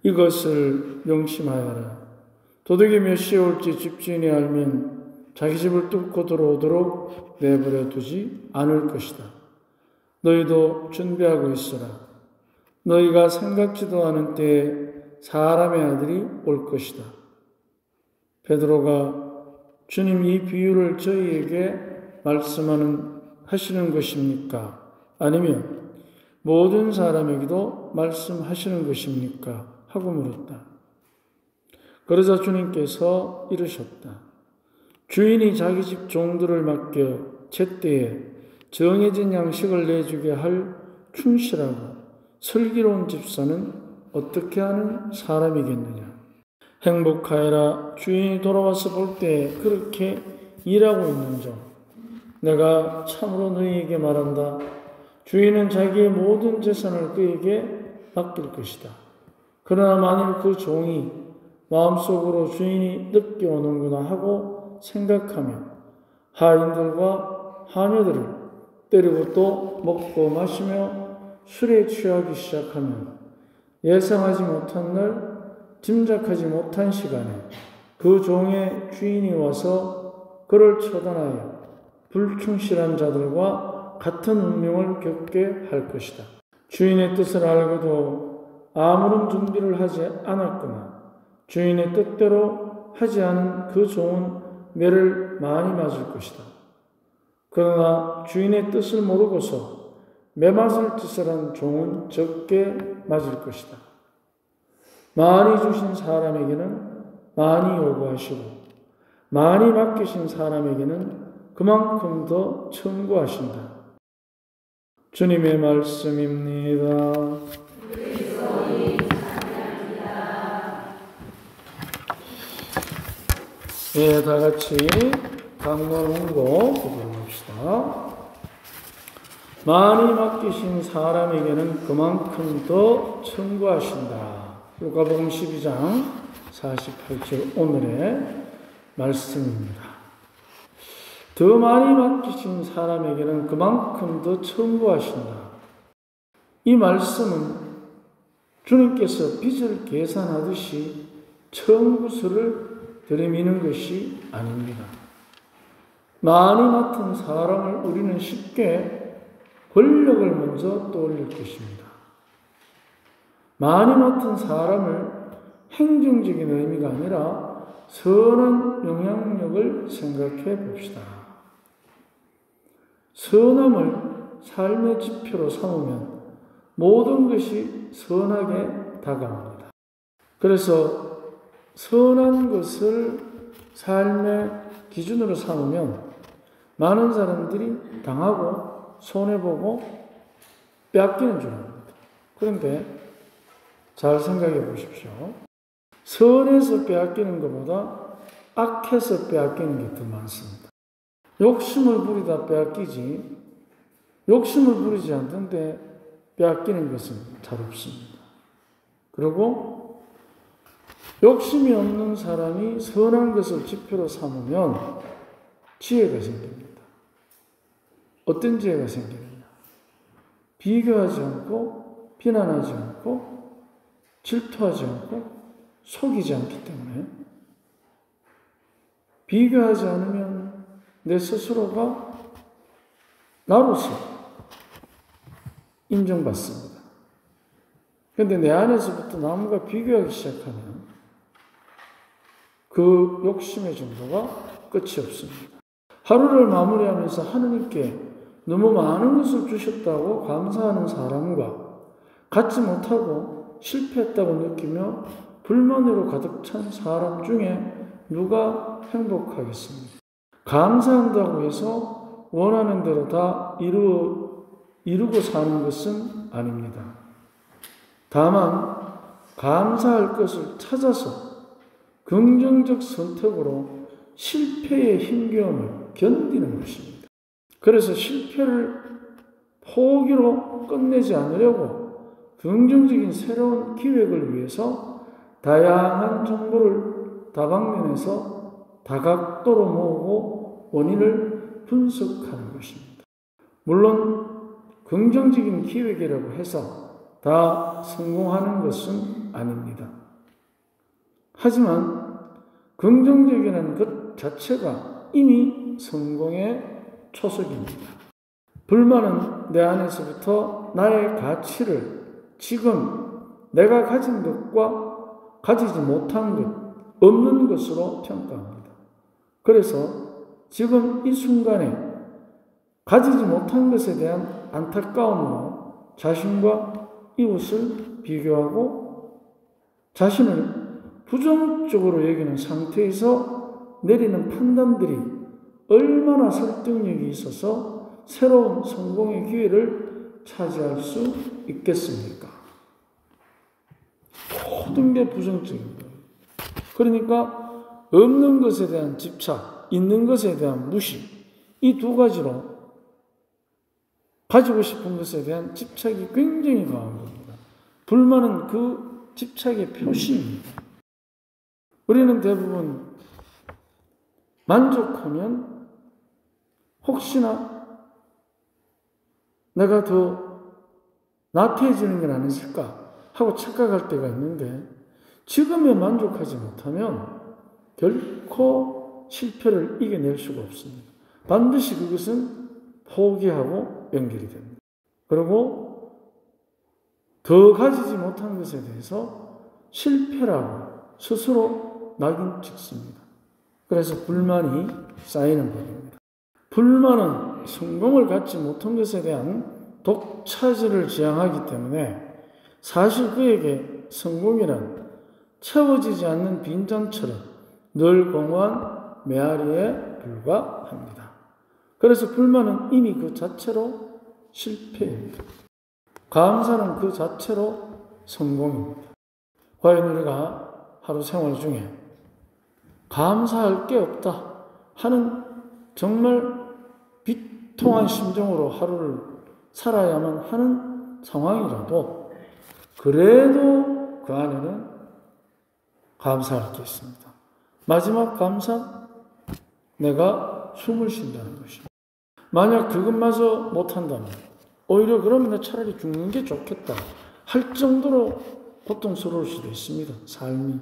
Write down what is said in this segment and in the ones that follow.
이것을 명심하여라. 도둑이 몇 시에 올지 집주인이 알면 자기 집을 뚫고 들어오도록 내버려 두지 않을 것이다. 너희도 준비하고 있어라. 너희가 생각지도 않은 때에 사람의 아들이 올 것이다. 베드로가 주님, 이 비유를 저희에게 하시는 것입니까? 아니면 모든 사람에게도 말씀하시는 것입니까? 하고 물었다. 그러자 주님께서 이르셨다. 주인이 자기 집 종들을 맡겨 제때에 정해진 양식을 내주게 할 충실하고 슬기로운 집사는 어떻게 하는 사람이겠느냐. 행복하여라. 주인이 돌아와서 볼 때 그렇게 일하고 있는 점. 내가 참으로 너희에게 말한다. 주인은 자기의 모든 재산을 그에게 맡길 것이다. 그러나 만일 그 종이 마음속으로 주인이 늦게 오는구나 하고 생각하며 하인들과 하녀들을 때리고 또 먹고 마시며 술에 취하기 시작하면 예상하지 못한 날, 짐작하지 못한 시간에 그 종의 주인이 와서 그를 처단하여 불충실한 자들과 같은 운명을 겪게 할 것이다. 주인의 뜻을 알고도 아무런 준비를 하지 않았거나 주인의 뜻대로 하지 않은 그 종은 매를 많이 맞을 것이다. 그러나 주인의 뜻을 모르고서 매맞을 짓을 한 종은 적게 맞을 것이다. 많이 주신 사람에게는 많이 요구하시고 많이 맡기신 사람에게는 그만큼 더 청구하신다. 주님의 말씀입니다. 네, 다 같이 강론홍보 기도합시다. 많이 맡기신 사람에게는 그만큼 더 청구하신다. 루카복음 12장 48절 오늘의 말씀입니다. 더 많이 맡기신 사람에게는 그만큼 더 청구하신다. 이 말씀은 주님께서 빚을 계산하듯이 청구서를 들이미는 것이 아닙니다. 많이 맡은 사람을 우리는 쉽게 권력을 먼저 떠올릴 것입니다. 많이 맡은 사람을 행정적인 의미가 아니라 선한 영향력을 생각해 봅시다. 선함을 삶의 지표로 삼으면 모든 것이 선하게 다가옵니다. 그래서 선한 것을 삶의 기준으로 삼으면 많은 사람들이 당하고 손해보고 빼앗기는 줄 압니다. 그런데 잘 생각해 보십시오. 선에서 빼앗기는 것보다 악해서 빼앗기는 게 더 많습니다. 욕심을 부리다 빼앗기지 욕심을 부리지 않던데 빼앗기는 것은 잘 없습니다. 그리고 욕심이 없는 사람이 선한 것을 지표로 삼으면 지혜가 생깁니다. 어떤 지혜가 생기느냐? 비교하지 않고 비난하지 않고 질투하지 않고 속이지 않기 때문에 비교하지 않으면 내 스스로가 나로서 인정받습니다. 그런데 내 안에서부터 남과 비교하기 시작하면 그 욕심의 정도가 끝이 없습니다. 하루를 마무리하면서 하느님께 너무 많은 것을 주셨다고 감사하는 사람과 갖지 못하고 실패했다고 느끼며 불만으로 가득 찬 사람 중에 누가 행복하겠습니까? 감사한다고 해서 원하는 대로 다 이루고 사는 것은 아닙니다. 다만 감사할 것을 찾아서 긍정적 선택으로 실패의 힘겨움을 견디는 것입니다. 그래서 실패를 포기로 끝내지 않으려고 긍정적인 새로운 기획을 위해서 다양한 정보를 다방면에서 다각도로 모으고 원인을 분석하는 것입니다. 물론 긍정적인 기획이라고 해서 다 성공하는 것은 아닙니다. 하지만 긍정적이라는 것 자체가 이미 성공의 초석입니다. 불만은 내 안에서부터 나의 가치를 지금 내가 가진 것과 가지지 못한 것, 없는 것으로 평가합니다. 그래서 지금 이 순간에 가지지 못한 것에 대한 안타까움으로 자신과 이웃을 비교하고 자신을 부정적으로 여기는 상태에서 내리는 판단들이 얼마나 설득력이 있어서 새로운 성공의 기회를 차지할 수 있겠습니까? 모든 게 부정적입니다. 그러니까 없는 것에 대한 집착, 있는 것에 대한 무시, 이 두 가지로 가지고 싶은 것에 대한 집착이 굉장히 강한 겁니다. 불만은 그 집착의 표시입니다. 우리는 대부분 만족하면 혹시나 내가 더 나태해지는 건 아니실까 하고 착각할 때가 있는데 지금에 만족하지 못하면 결코 실패를 이겨낼 수가 없습니다. 반드시 그것은 포기하고 연결이 됩니다. 그리고 더 가지지 못한 것에 대해서 실패라고 스스로 낙인 찍습니다. 그래서 불만이 쌓이는 법입니다. 불만은 성공을 갖지 못한 것에 대한 독차지를 지향하기 때문에 사실 그에게 성공이란 채워지지 않는 빈잔처럼 늘 공허한 메아리에 불과합니다. 그래서 불만은 이미 그 자체로 실패입니다. 감사는 그 자체로 성공입니다. 과연 우리가 하루 생활 중에 감사할 게 없다 하는 정말 비통한 심정으로 하루를 살아야만 하는 상황이라도 그래도 그 안에는 감사할 게 있습니다. 마지막 감사, 내가 숨을 쉰다는 것입니다. 만약 그것마저 못한다면 오히려 그러면 나 차라리 죽는 게 좋겠다 할 정도로 고통스러울 수도 있습니다. 삶이.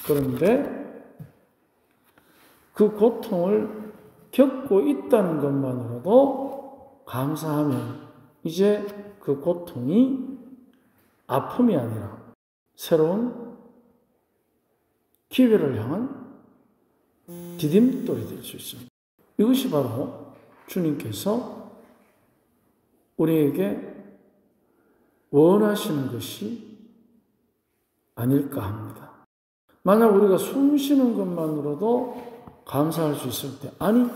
그런데 그 고통을 겪고 있다는 것만으로도 감사하면 이제 그 고통이 아픔이 아니라 새로운 기회를 향한 디딤돌이 될 수 있습니다. 이것이 바로 주님께서 우리에게 원하시는 것이 아닐까 합니다. 만약 우리가 숨 쉬는 것만으로도 감사할 수 있을 때, 아니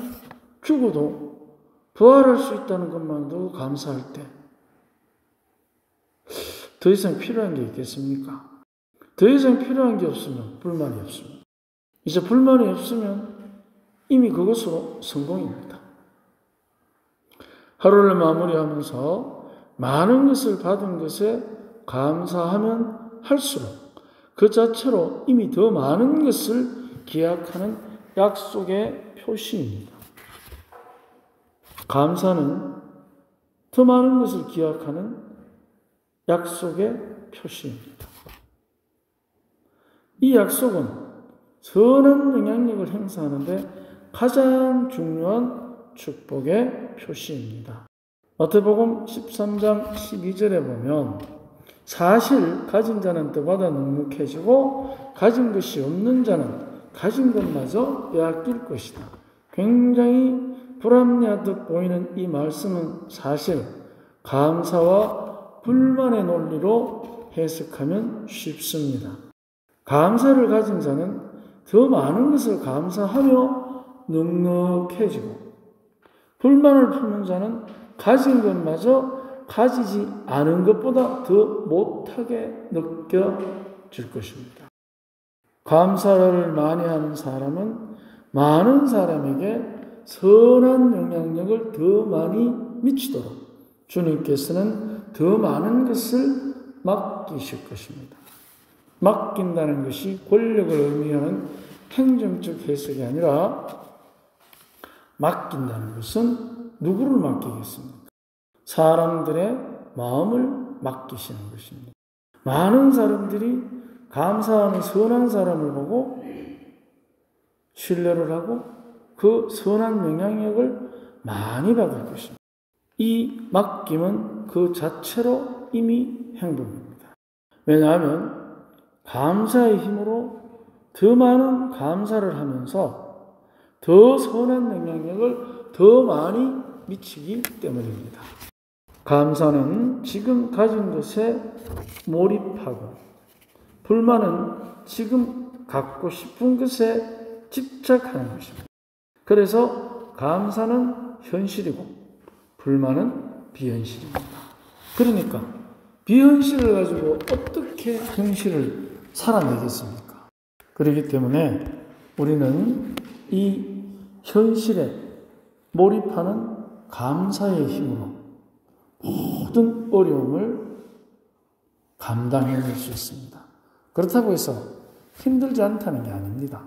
죽어도 부활할 수 있다는 것만으로도 감사할 때 더 이상 필요한 게 있겠습니까? 더 이상 필요한 게 없으면 불만이 없습니다. 이제 불만이 없으면 이미 그것으로 성공입니다. 하루를 마무리하면서 많은 것을 받은 것에 감사하면 할수록 그 자체로 이미 더 많은 것을 기약하는 약속의 표시입니다. 감사는 더 많은 것을 기약하는 약속의 표시입니다. 이 약속은 선한 영향력을 행사하는데 가장 중요한 축복의 표시입니다. 마태복음 13장 12절에 보면 사실 가진 자는 때보다 넉넉해지고 가진 것이 없는 자는 가진 것마저 빼앗길 것이다. 굉장히 불합리하듯 보이는 이 말씀은 사실 감사와 불만의 논리로 해석하면 쉽습니다. 감사를 가진 자는 더 많은 것을 감사하며 넉넉해지고 불만을 품는 자는 가진 것마저 가지지 않은 것보다 더 못하게 느껴질 것입니다. 감사를 많이 하는 사람은 많은 사람에게 선한 영향력을 더 많이 미치도록 주님께서는 더 많은 것을 맡기실 것입니다. 맡긴다는 것이 권력을 의미하는 행정적 해석이 아니라 맡긴다는 것은 누구를 맡기겠습니까? 사람들의 마음을 맡기시는 것입니다. 많은 사람들이 감사하는 선한 사람을 보고 신뢰를 하고 그 선한 영향력을 많이 받을 것입니다. 이 맡김은 그 자체로 이미 행복입니다. 왜냐하면 감사의 힘으로 더 많은 감사를 하면서 더 선한 영향력을 더 많이 미치기 때문입니다. 감사는 지금 가진 것에 몰입하고 불만은 지금 갖고 싶은 것에 집착하는 것입니다. 그래서 감사는 현실이고 불만은 비현실입니다. 그러니까 비현실을 가지고 어떻게 현실을 살아내겠습니까? 그렇기 때문에 우리는 이 현실에 몰입하는 감사의 힘으로 모든 어려움을 감당해낼 수 있습니다. 그렇다고 해서 힘들지 않다는 게 아닙니다.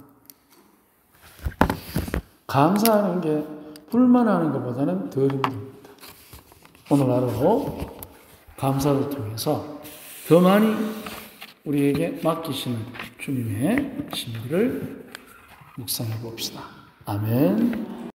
감사하는 게 불만하는 것보다는 덜 힘듭니다. 오늘 하루도 감사를 통해서 더 많이 우리에게 맡기시는 주님의 진리를 묵상해 봅시다. 아멘.